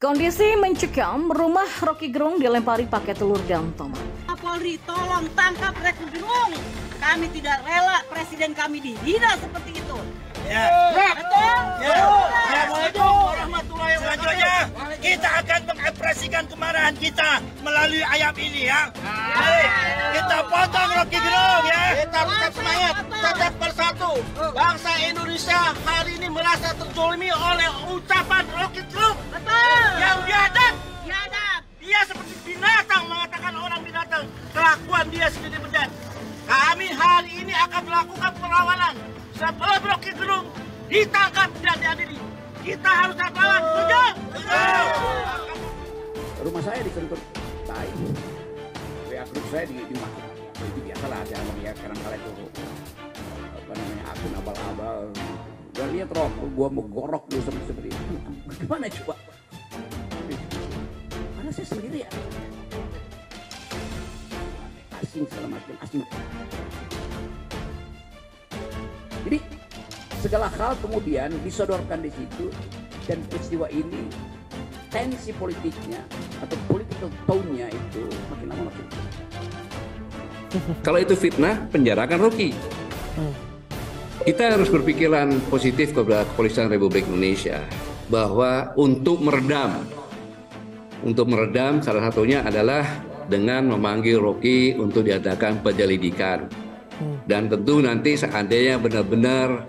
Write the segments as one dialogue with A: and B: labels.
A: Kondisi mencekam, rumah Rocky Gerung dilempari pakai telur dan tomat.
B: Polri, tolong tangkap Rocky Gerung. Kami tidak rela presiden kami dihina seperti itu.
C: Ya.
B: Betul?
C: Ya. Assalamualaikum warahmatullahi wabarakatuh. Kita akan mengekspresikan kemarahan kita melalui ayam ini ya. Baik, kita potong Rocky Gerung ya.
D: Kita tetap semangat, tetap bersatu. Bangsa Indonesia hari ini merasa terzolimi oleh ucapan Rocky Gerung.
B: Betul.
D: Yang biadab.
B: Biadab.
D: Dia seperti binatang, mengatakan orang binatang. Kelakuan dia seperti bejat. Kami hari ini akan melakukan perlawanan. Sebelum Rocky Gerung ditangkap dan diadili. Kita harus lawan. Setuju?
E: Rumah saya dikentut tai. WA grup saya dimasuk. Itu biasalah ada namanya kadang-kala itu akun abal-abal. Udah lihat roh, gua mau gorok dulu seperti itu. Gimana coba? Karena saya sendiri ya. Asing segala macam asing. Jadi segala hal kemudian disodorkan di situ dan peristiwa ini tensi politiknya atau political tone-nya itu makin lama makin.
F: Kalau itu fitnah, penjarakan Rocky. Kita harus berpikiran positif kepada Kepolisian Republik Indonesia bahwa untuk meredam salah satunya adalah dengan memanggil Rocky untuk diadakan penyelidikan. Dan tentu nanti seandainya benar-benar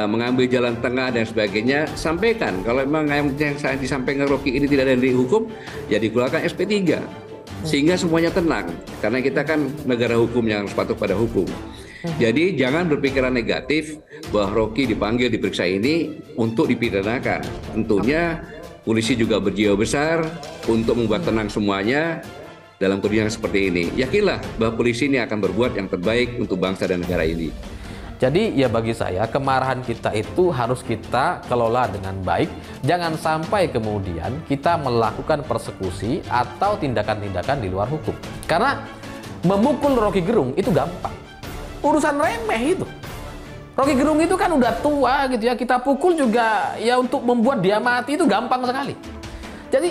F: mengambil jalan tengah dan sebagainya, sampaikan kalau memang yang disampaikan Rocky ini tidak ada yang dihukum, ya dikeluarkan SP3 sehingga semuanya tenang, karena kita kan negara hukum yang harus patuh pada hukum. Jadi jangan berpikiran negatif bahwa Rocky dipanggil diperiksa ini untuk dipidanakan. Tentunya polisi juga berjiwa besar untuk membuat tenang semuanya. Dalam kondisi yang seperti ini, yakinlah bahwa polisi ini akan berbuat yang terbaik untuk bangsa dan negara ini.
G: Jadi ya bagi saya kemarahan kita itu harus kita kelola dengan baik. Jangan sampai kemudian kita melakukan persekusi atau tindakan-tindakan di luar hukum. Karena memukul Rocky Gerung itu gampang. Urusan remeh itu. Rocky Gerung itu kan udah tua gitu ya. Kita pukul juga ya untuk membuat dia mati itu gampang sekali. Jadi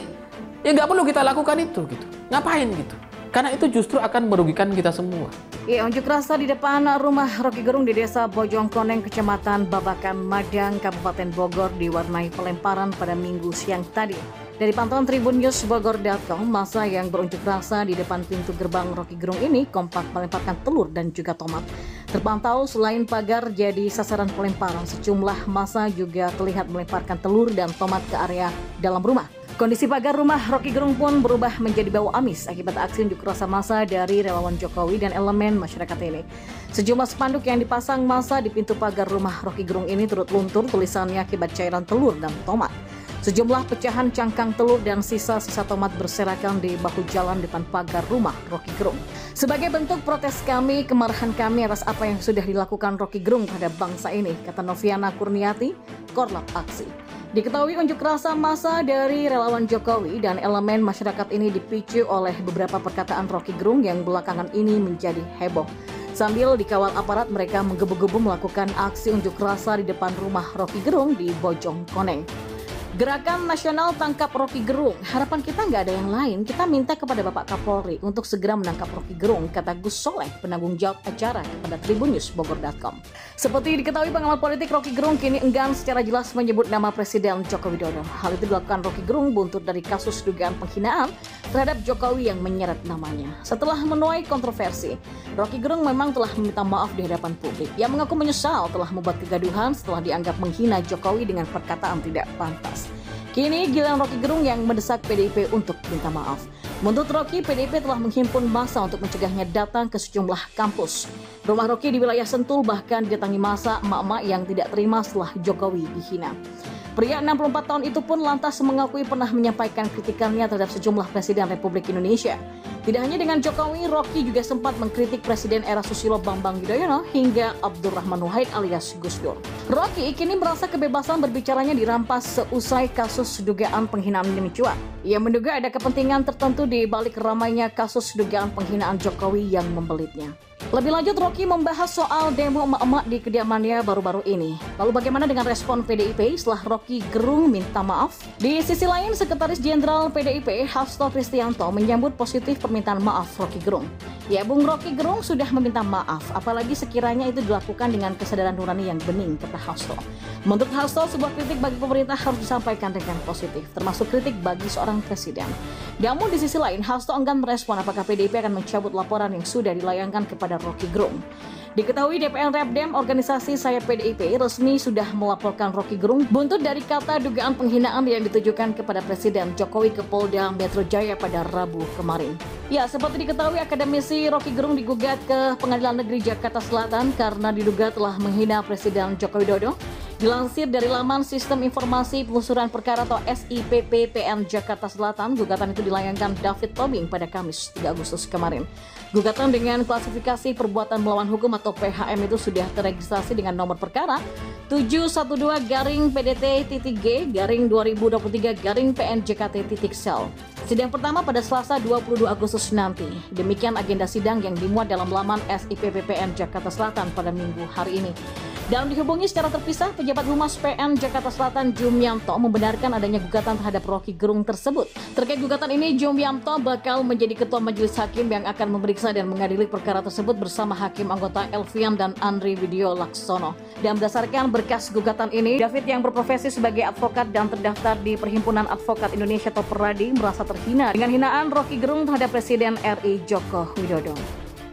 G: ya nggak perlu kita lakukan itu gitu. Ngapain gitu? Karena itu justru akan merugikan kita semua.
A: Ya, unjuk rasa di depan rumah Rocky Gerung di Desa Bojongkoneng, Kecamatan Babakan, Madang, Kabupaten Bogor diwarnai pelemparan pada Minggu siang tadi. Dari pantauan tribunnews.bogor.com, masa yang berunjuk rasa di depan pintu gerbang Rocky Gerung ini kompak melemparkan telur dan juga tomat. Terpantau selain pagar jadi sasaran pelemparan, sejumlah masa juga terlihat melemparkan telur dan tomat ke area dalam rumah. Kondisi pagar rumah Rocky Gerung pun berubah menjadi bau amis akibat aksi unjuk rasa massa dari relawan Jokowi dan elemen masyarakat ini. Sejumlah spanduk yang dipasang massa di pintu pagar rumah Rocky Gerung ini turut luntur tulisannya akibat cairan telur dan tomat. Sejumlah pecahan cangkang telur dan sisa-sisa tomat berserakan di bahu jalan depan pagar rumah Rocky Gerung. Sebagai bentuk protes kami, kemarahan kami atas apa yang sudah dilakukan Rocky Gerung terhadap bangsa ini, kata Noviana Kurniati, Korlap Aksi. Diketahui unjuk rasa massa dari relawan Jokowi dan elemen masyarakat ini dipicu oleh beberapa perkataan Rocky Gerung yang belakangan ini menjadi heboh. Sambil dikawal aparat, mereka menggebu-gebu melakukan aksi unjuk rasa di depan rumah Rocky Gerung di Bojongkoneng. Gerakan Nasional Tangkap Rocky Gerung, harapan kita nggak ada yang lain, kita minta kepada Bapak Kapolri untuk segera menangkap Rocky Gerung, kata Gus Soleh, penanggung jawab acara kepada tribunnews.bogor.com. Seperti diketahui pengamat politik, Rocky Gerung kini enggan secara jelas menyebut nama Presiden Joko Widodo. Hal itu dilakukan Rocky Gerung buntut dari kasus dugaan penghinaan terhadap Jokowi yang menyeret namanya. Setelah menuai kontroversi, Rocky Gerung memang telah meminta maaf di hadapan publik. Ia mengaku menyesal telah membuat kegaduhan setelah dianggap menghina Jokowi dengan perkataan tidak pantas. Kini giliran Rocky Gerung yang mendesak PDIP untuk minta maaf. Menurut Rocky, PDIP telah menghimpun massa untuk mencegahnya datang ke sejumlah kampus. Rumah Rocky di wilayah Sentul bahkan didatangi massa emak-emak yang tidak terima setelah Jokowi dihina. Pria 64 tahun itu pun lantas mengakui pernah menyampaikan kritikannya terhadap sejumlah Presiden Republik Indonesia. Tidak hanya dengan Jokowi, Rocky juga sempat mengkritik Presiden era Susilo Bambang Yudhoyono hingga Abdurrahman Wahid alias Gus Dur. Rocky kini merasa kebebasan berbicaranya dirampas seusai kasus dugaan penghinaan ini mencuat. Ia menduga ada kepentingan tertentu di balik ramainya kasus dugaan penghinaan Jokowi yang membelitnya. Lebih lanjut, Rocky membahas soal demo emak-emak di kediamannya baru-baru ini. Lalu bagaimana dengan respon PDIP setelah Rocky Rocky Gerung minta maaf. Di sisi lain, Sekretaris Jenderal PDIP Hasto Kristianto menyambut positif permintaan maaf Rocky Gerung. Ya, Bung Rocky Gerung sudah meminta maaf, apalagi sekiranya itu dilakukan dengan kesadaran nurani yang bening, kata Hasto. Menurut Hasto, sebuah kritik bagi pemerintah harus disampaikan dengan positif, termasuk kritik bagi seorang presiden. Namun di sisi lain, Hasto enggan merespon apakah PDIP akan mencabut laporan yang sudah dilayangkan kepada Rocky Gerung. Diketahui DPR Repdem, organisasi sayap PDIP, resmi sudah melaporkan Rocky Gerung buntut dari kata dugaan penghinaan yang ditujukan kepada Presiden Jokowi ke Polda Metro Jaya pada Rabu kemarin. Ya, seperti diketahui, akademisi Rocky Gerung digugat ke Pengadilan Negeri Jakarta Selatan karena diduga telah menghina Presiden Joko Widodo. Dilansir dari laman Sistem Informasi Penelusuran Perkara atau SIPP PN Jakarta Selatan, gugatan itu dilayangkan David Tobing pada Kamis 3 Agustus kemarin. Gugatan dengan klasifikasi perbuatan melawan hukum atau PHM itu sudah terregistrasi dengan nomor perkara 712-PDT-G-2023-PNJKT-Sel. Sidang pertama pada Selasa 22 Agustus nanti. Demikian agenda sidang yang dimuat dalam laman SIPP PN Jakarta Selatan pada Minggu hari ini. Dalam dihubungi secara terpisah, pejabat Humas PN Jakarta Selatan Jumianto membenarkan adanya gugatan terhadap Rocky Gerung tersebut. Terkait gugatan ini, Jumianto bakal menjadi ketua majelis hakim yang akan memeriksa dan mengadili perkara tersebut bersama hakim anggota Elvian dan Andri Widyo Laksono. Dan berdasarkan berkas gugatan ini, David yang berprofesi sebagai advokat dan terdaftar di Perhimpunan Advokat Indonesia atau Peradi merasa terhina dengan hinaan Rocky Gerung terhadap Presiden RI Joko Widodo.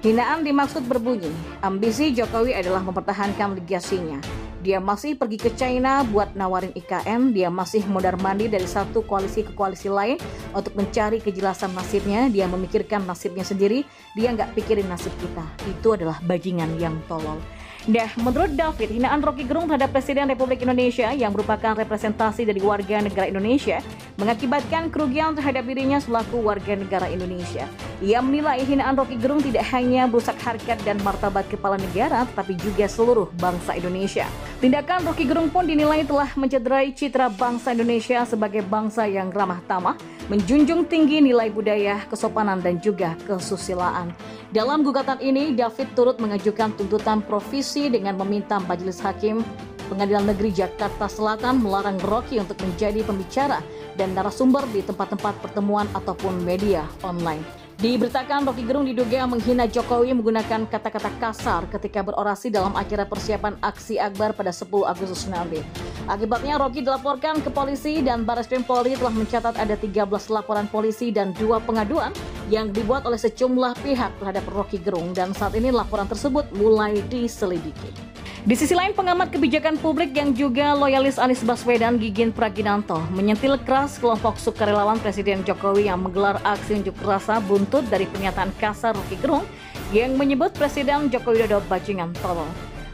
A: Hinaan dimaksud berbunyi, ambisi Jokowi adalah mempertahankan legasinya. Dia masih pergi ke China buat nawarin IKN, dia masih mondar-mandir dari satu koalisi ke koalisi lain untuk mencari kejelasan nasibnya, dia memikirkan nasibnya sendiri, dia nggak pikirin nasib kita. Itu adalah bajingan yang tolol. Nah, menurut David, hinaan Rocky Gerung terhadap Presiden Republik Indonesia yang merupakan representasi dari warga negara Indonesia mengakibatkan kerugian terhadap dirinya selaku warga negara Indonesia. Ia menilai hinaan Rocky Gerung tidak hanya merusak harkat dan martabat kepala negara, tetapi juga seluruh bangsa Indonesia. Tindakan Rocky Gerung pun dinilai telah mencederai citra bangsa Indonesia sebagai bangsa yang ramah tamah, menjunjung tinggi nilai budaya, kesopanan, dan juga kesusilaan. Dalam gugatan ini, David turut mengajukan tuntutan provisi dengan meminta Majelis Hakim Pengadilan Negeri Jakarta Selatan melarang Rocky untuk menjadi pembicara dan narasumber di tempat-tempat pertemuan ataupun media online. Diberitakan Rocky Gerung diduga menghina Jokowi menggunakan kata-kata kasar ketika berorasi dalam acara persiapan aksi Akbar pada 10 Agustus nanti. Akibatnya Rocky dilaporkan ke polisi dan Barreskrim Polri telah mencatat ada 13 laporan polisi dan 2 pengaduan yang dibuat oleh sejumlah pihak terhadap Rocky Gerung dan saat ini laporan tersebut mulai diselidiki. Di sisi lain, pengamat kebijakan publik yang juga loyalis Anies Baswedan Gigin Praginanto menyentil keras kelompok sukarelawan Presiden Jokowi yang menggelar aksi unjuk rasa buntut dari pernyataan kasar Rocky Gerung yang menyebut Presiden Joko Widodo bajingan tolol.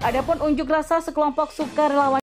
A: Adapun unjuk rasa sekelompok sukarelawan